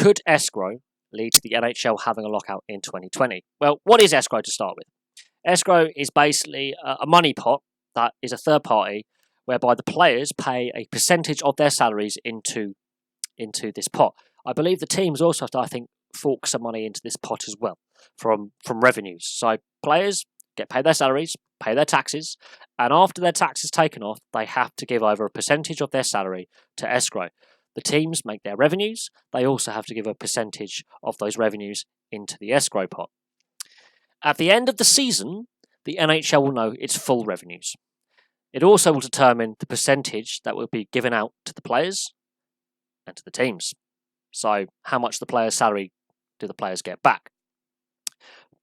could Escrow lead to the NHL having a lockout in 2020? Well, what is Escrow to start with? Escrow is basically a money pot that is a third party whereby the players pay a percentage of their salaries into this pot. I believe the teams also have to, I think, fork some money into this pot as well from revenues. So players get paid their salaries, pay their taxes, and after their taxes taken off, they have to give over a percentage of their salary to Escrow. The teams make their revenues. They also have to give a percentage of those revenues into the Escrow pot. At the end of the season, the NHL will know its full revenues. It also will determine the percentage that will be given out to the players and to the teams. So how much the player's salary do the players get back?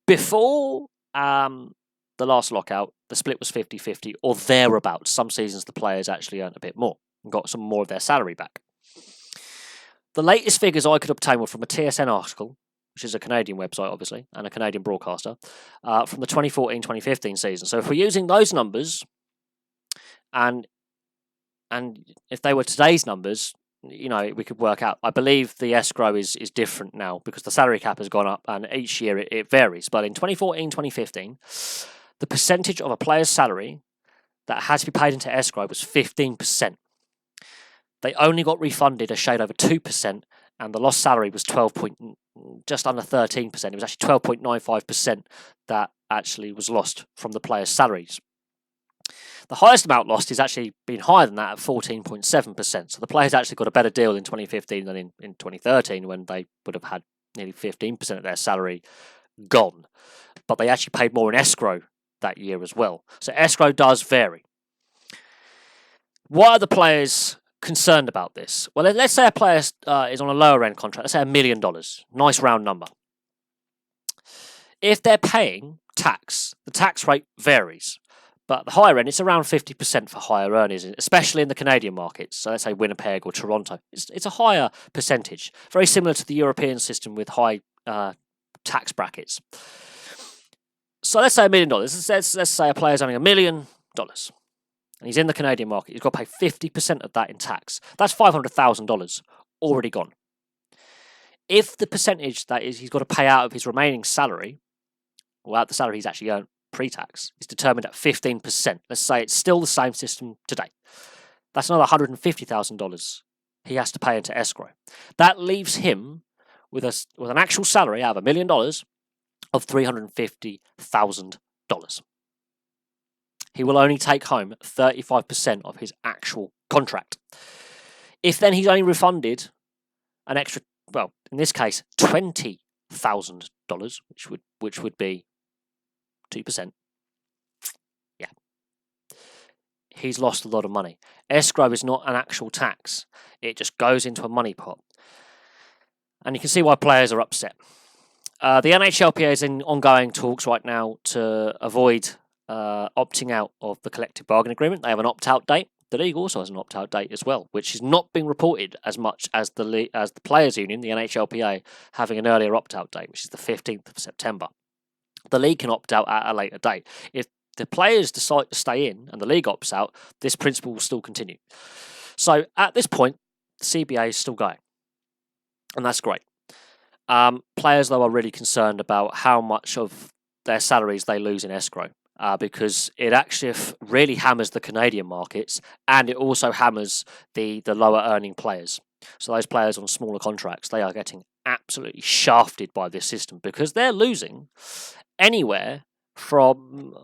Before the last lockout, the split was 50-50 or thereabouts. Some seasons the players actually earned a bit more and got some more of their salary back. The latest figures I could obtain were from a TSN article, which is a Canadian website, obviously, and a Canadian broadcaster, from the 2014-2015 season. So if we're using those numbers, and if they were today's numbers, we could work out. I believe the Escrow is different now because the salary cap has gone up, and each year it varies. But in 2014-2015, the percentage of a player's salary that had to be paid into Escrow was 15%. They only got refunded a shade over 2%, and the lost salary was just under 13%. It was actually 12.95% that actually was lost from the players' salaries. The highest amount lost is actually been higher than that at 14.7%. So the players actually got a better deal in 2015 than in 2013, when they would have had nearly 15% of their salary gone. But they actually paid more in Escrow that year as well. So Escrow does vary. Why are the players concerned about this? Well, let's say a player is on a lower end contract. Let's say $1 million. Nice round number. If they're paying tax, the tax rate varies. But the higher end, it's around 50% for higher earners, especially in the Canadian markets. So let's say Winnipeg or Toronto. It's a higher percentage. Very similar to the European system with high tax brackets. So let's say $1 million. Let's say a player's earning $1 million. And he's in the Canadian market. He's got to pay 50% of that in tax. That's $500,000 already gone. If the percentage that is he's got to pay out of his remaining salary, or out the salary he's actually earned pre-tax, is determined at 15%. Let's say it's still the same system today. That's another $150,000 he has to pay into Escrow. That leaves him with an actual salary out of $1 million of $350,000. He will only take home 35% of his actual contract. If then he's only refunded an extra, well, in this case, $20,000, which would be 2%. Yeah. He's lost a lot of money. Escrow is not an actual tax. It just goes into a money pot. And you can see why players are upset. The NHLPA is in ongoing talks right now to avoid opting out of the collective bargaining agreement. They have an opt-out date. The league also has an opt-out date as well, which is not being reported as much as the players' union, the NHLPA, having an earlier opt-out date, which is the 15th of September. The league can opt out at a later date. If the players decide to stay in and the league opts out, this principle will still continue. So at this point, the CBA is still going, and that's great. Players, though, are really concerned about how much of their salaries they lose in Escrow. Because it actually really hammers the Canadian markets, and it also hammers the lower earning players. So those players on smaller contracts, they are getting absolutely shafted by this system because they're losing anywhere from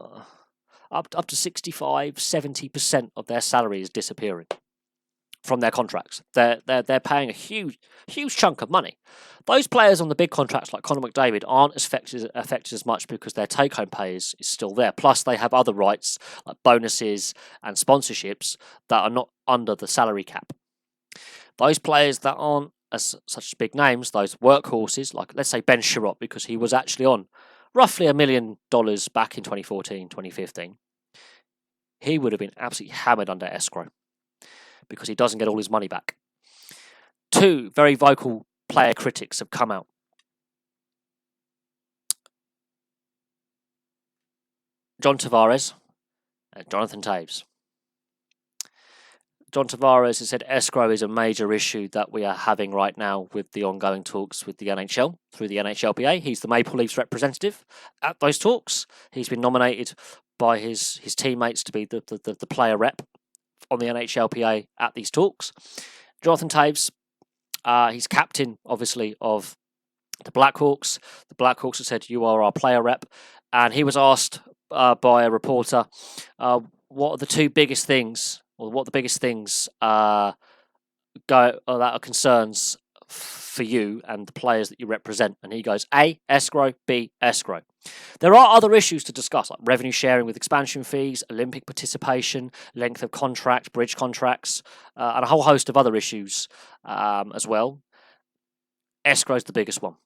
up to 65-70% of their salary is disappearing from their contracts. They're paying a huge chunk of money. Those players on the big contracts like Connor McDavid aren't affected as much because their take-home pay is still there. Plus, they have other rights like bonuses and sponsorships that are not under the salary cap. Those players that aren't such big names, those workhorses, like let's say Ben Sherratt, because he was actually on roughly $1 million back in 2014, 2015, he would have been absolutely hammered under Escrow because he doesn't get all his money back. Two very vocal player critics have come out. John Tavares and Jonathan Toews. John Tavares has said escrow is a major issue that we are having right now with the ongoing talks with the NHL through the NHLPA. He's the Maple Leafs representative at those talks. He's been nominated by his teammates to be the player rep on the NHLPA at these talks. Jonathan Toews, he's captain, obviously, of the Blackhawks. The Blackhawks have said, "You are our player rep." And he was asked by a reporter, what are the two biggest things, or what the biggest things that are concerns for you and the players that you represent? And he goes, A, escrow, B, escrow. There are other issues to discuss, like revenue sharing with expansion fees, Olympic participation, length of contract, bridge contracts, and a whole host of other issues as well. Escrow is the biggest one.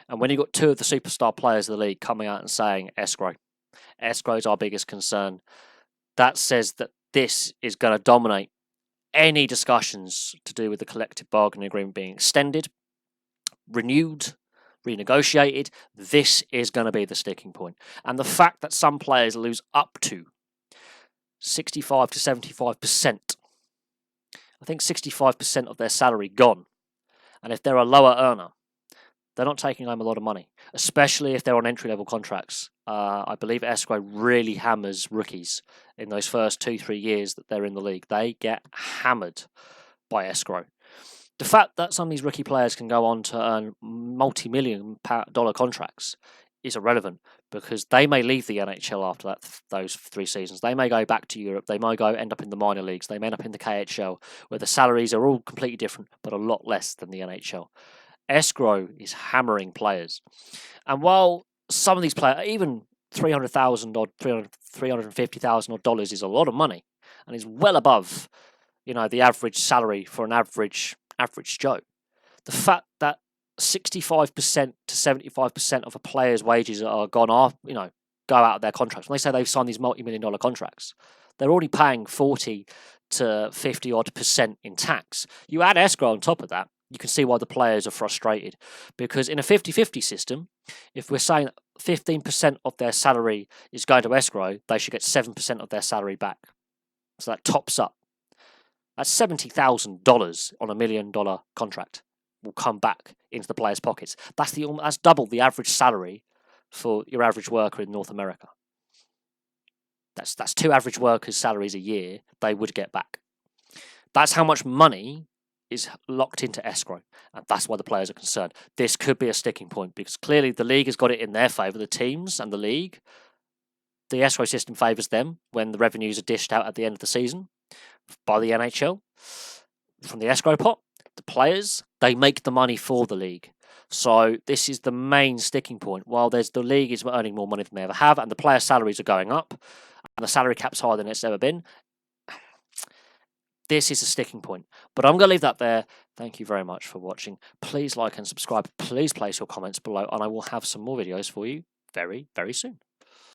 And when you've got two of the superstar players of the league coming out and saying escrow is our biggest concern, that says that this is going to dominate any discussions to do with the collective bargaining agreement being extended, renewed, renegotiated. This is going to be the sticking point. And the fact that some players lose up to 65 to 75%, I think 65% of their salary gone. And if they're a lower earner, they're not taking home a lot of money, especially if they're on entry-level contracts. I believe escrow really hammers rookies in those first 2-3 years that they're in the league. They get hammered by escrow. The fact that some of these rookie players can go on to earn multi-million dollar contracts is irrelevant, because they may leave the NHL after those 3 seasons. They may go back to Europe. They might end up in the minor leagues. They may end up in the KHL, where the salaries are all completely different, but a lot less than the NHL. Escrow is hammering players. And while some of these players, even $300,000 or $350,000 dollars is a lot of money, and is well above, the average salary for an average Joe. The fact that 65% to 75% of a player's wages are gone off, go out of their contracts. When they say they've signed these multi-million-dollar contracts, they're already paying 40 to 50% in tax. You add escrow on top of that, you can see why the players are frustrated. Because in a 50-50 system, if we're saying 15% of their salary is going to escrow, they should get 7% of their salary back. So that tops up. That's $70,000 on $1 million contract will come back into the players' pockets. That's double the average salary for your average worker in North America. That's 2 average workers' salaries a year they would get back. That's how much money is locked into escrow, and that's why the players are concerned. This could be a sticking point, because clearly the league has got it in their favour, the teams and the league. The escrow system favours them when the revenues are dished out at the end of the season by the NHL from the escrow pot. The players, they make the money for the league. So this is the main sticking point. While the league is earning more money than they ever have, and the player salaries are going up, and the salary cap's higher than it's ever been, this is a sticking point. But I'm going to leave that there. Thank you very much for watching. Please like and subscribe. Please place your comments below, and I will have some more videos for you very, very soon.